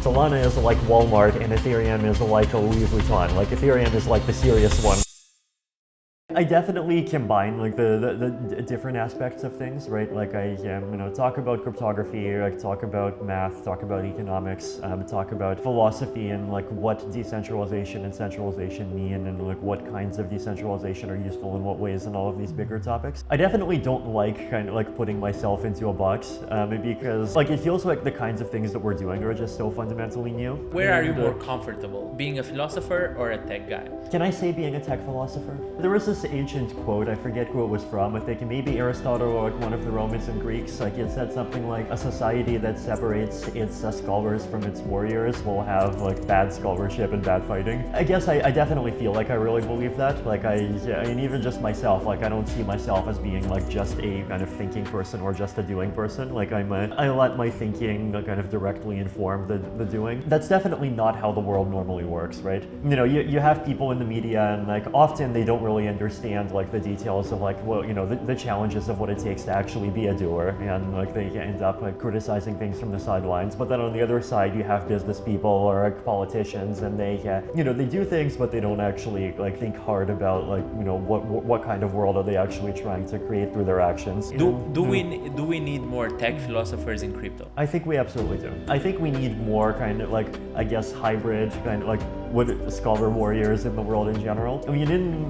Solana is like Walmart and Ethereum is like a Louis Vuitton. Like Ethereum is like the serious one. I definitely combine like the different aspects of things, right? Like I talk about cryptography, like talk about math, talk about economics, talk about philosophy and like what decentralization and centralization mean and like what kinds of decentralization are useful in what ways and all of these bigger topics. I definitely don't like kind of like putting myself into a box because like it feels like the kinds of things that we're doing are just so fundamentally new. Where are you more comfortable, being a philosopher or a tech guy? Can I say being a tech philosopher? There was this ancient quote, I forget who it was from, I think maybe Aristotle or like one of the Romans and Greeks, like it said something like a society that separates its scholars from its warriors will have like bad scholarship and bad fighting. I guess I definitely feel like I really believe that. Like I mean even just myself, like I don't see myself as being like just a kind of thinking person or just a doing person. Like I let my thinking kind of directly inform the doing. That's definitely not how the world normally works, right? You know, you have people in the media and like often they don't really understand like the details of like the challenges of what it takes to actually be a doer, and like they end up like criticizing things from the sidelines. But then on the other side you have business people or like politicians and they they do things but they don't actually like think hard about like what kind of world are they actually trying to create through their actions. Do we need more tech philosophers in crypto? I think we absolutely do. I think we need more kind of like I guess hybrid kind of like scholar warriors in the world in general. I mean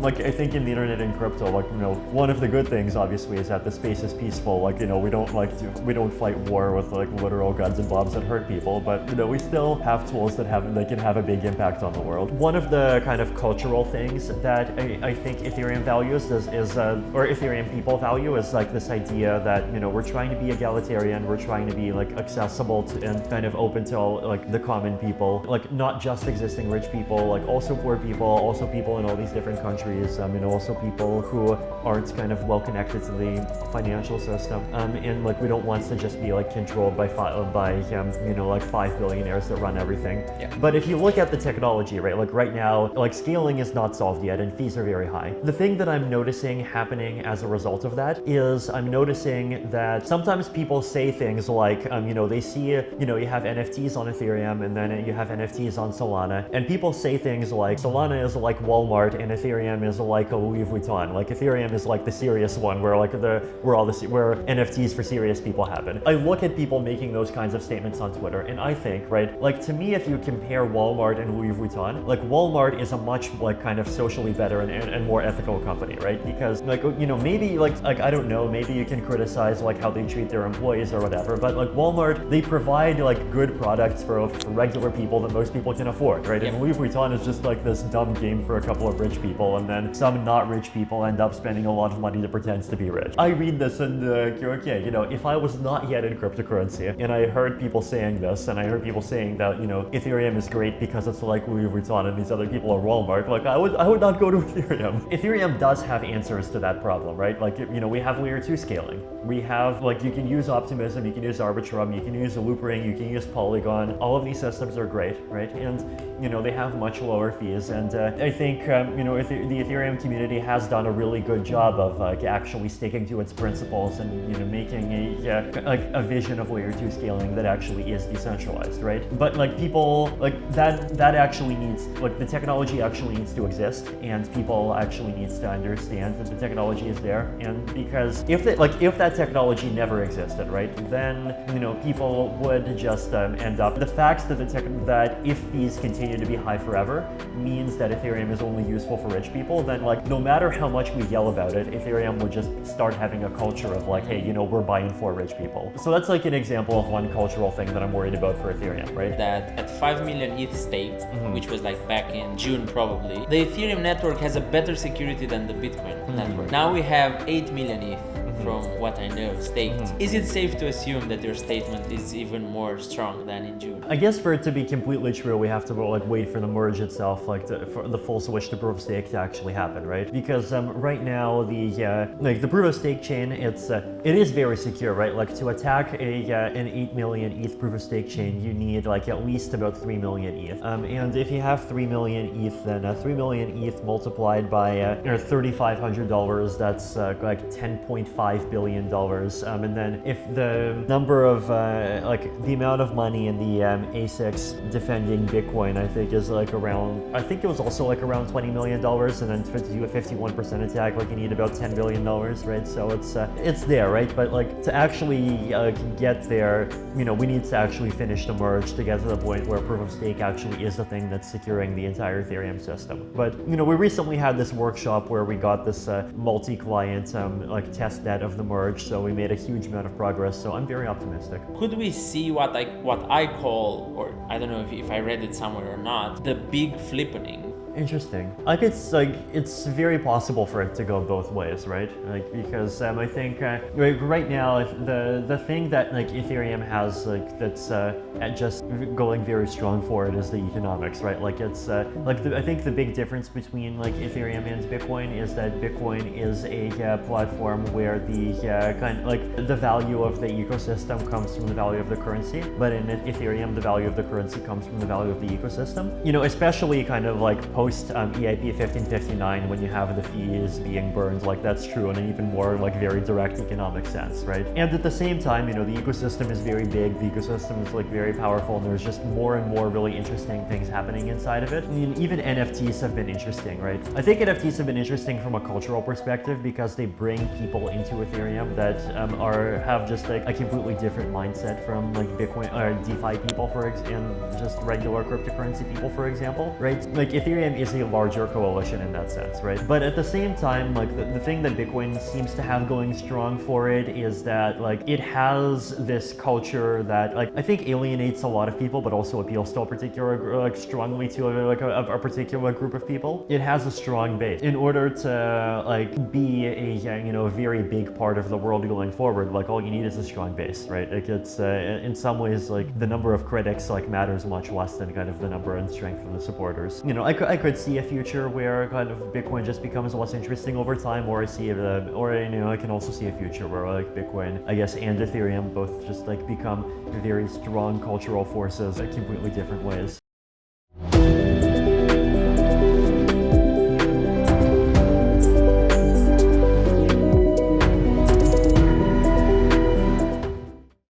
I think in the internet and crypto, like one of the good things obviously is that the space is peaceful. Like we don't fight war with like literal guns and bombs that hurt people, but we still have tools that can have a big impact on the world. One of the kind of cultural things that I think Ethereum values is or Ethereum people value is like this idea that we're trying to be egalitarian, we're trying to be like accessible to and kind of open to all like the common people, like not just existing rich people, like also poor people, also people in all these different countries, also people who aren't kind of well connected to the financial system, and like we don't want to just be like controlled by like 5 billionaires that run everything. Yeah. But if you look at the technology, right, like right now, like scaling is not solved yet and fees are very high. The thing that I'm noticing happening as a result of that is I'm noticing that sometimes people say things like they see you have NFTs on Ethereum and then you have NFTs on Solana, and people say things like Solana is like Walmart and Ethereum is like a Louis Vuitton. Like Ethereum is like the serious one where like where NFTs for serious people happen. I look at people making those kinds of statements on Twitter and I think, right, like to me if you compare Walmart and Louis Vuitton, like Walmart is a much like kind of socially better and more ethical company, right? Because like maybe like I don't know, maybe you can criticize like how they treat their employees or whatever, but like Walmart, they provide like good products for regular people that most people can afford, right? Yep. And Louis Vuitton is just like this dumb game for a couple of rich people, and then some not rich people end up spending a lot of money to pretend to be rich. I read this and okay, if I was not yet in cryptocurrency and I heard people saying this, and I heard people saying that Ethereum is great because it's like Louis Vuitton and these other people are Walmart, like I would not go to Ethereum. Ethereum does have answers to that problem, right? Like we have layer 2 scaling. We have like you can use Optimism, you can use Arbitrum, you can use Loopring, you can use Polygon. All of these systems are great, right? And they have much lower fees, and I think the Ethereum community has done a really good job of like actually sticking to its principles and making a vision of layer 2 scaling that actually is decentralized, right? But like people like that actually needs like the technology actually needs to exist, and people actually needs to understand that the technology is there. And because if that technology never existed, right, then people would just end up the fact that if fees continue to be high forever means that Ethereum is only useful for rich people, then like no matter how much we yell about it, Ethereum would just start having a culture of like, hey, we're buying for rich people. So that's like an example of one cultural thing that I'm worried about for Ethereum, right? That at 5 million ETH staked, which was like back in June probably, the Ethereum network has a better security than the Bitcoin network. Now we have 8 million ETH. From what I know, staked. Is it safe to assume that your statement is even more strong than in June? I guess for it to be completely true, we have to like wait for the merge itself, like for the full switch to proof of stake to actually happen, right? Because right now the proof of stake chain, it is very secure, right? Like to attack an 8 million ETH proof of stake chain, you need like at least about 3 million ETH. And if you have 3 million ETH, then 3 million ETH multiplied by $3,500, that's like 10.5 $5 billion. And then if the number of, like the amount of money in the ASICs defending Bitcoin, I think is like around, I think it was also like around $20 million. And then to do a 51% attack, like you need about $10 billion, right? So it's there, right? But like to actually get there, you know, we need to actually finish the merge to get to the point where proof of stake actually is the thing that's securing the entire Ethereum system. But, you know, we recently had this workshop where we got this multi-client like test net of the merge, so we made a huge amount of progress, so I'm very optimistic. Could we see what I call, or I don't know if I read it somewhere or not, the big flippening? Interesting. Like it's very possible for it to go both ways, right? Like because I think right now the thing that like Ethereum has like that's just going very strong for it is the economics, right? Like it's I think the big difference between like Ethereum and Bitcoin is that Bitcoin is a platform where the kind of like the value of the ecosystem comes from the value of the currency, but in Ethereum the value of the currency comes from the value of the ecosystem. You know, especially kind of like post EIP 1559 when you have the fees being burned, like that's true in an even more like very direct economic sense, right? And at the same time, you know, the ecosystem is very big, the ecosystem is like very powerful, and there's just more and more really interesting things happening inside of it. I mean, even NFTs have been interesting, right? I think NFTs have been interesting from a cultural perspective because they bring people into Ethereum that have just like a completely different mindset from like Bitcoin or DeFi people and just regular cryptocurrency people, for example, right? Like Ethereum is a larger coalition in that sense, right? But at the same time, like the thing that Bitcoin seems to have going strong for it is that like it has this culture that like I think alienates a lot of people, but also appeals to a particular like strongly to a particular group of people. It has a strong base. In order to like be a a very big part of the world going forward, like all you need is a strong base, right? Like it's in some ways like the number of critics like matters much less than kind of the number and strength of the supporters. You know, I could see a future where kind of Bitcoin just becomes less interesting over time, or I can also see a future where like Bitcoin, I guess, and Ethereum both just like become very strong cultural forces in completely different ways.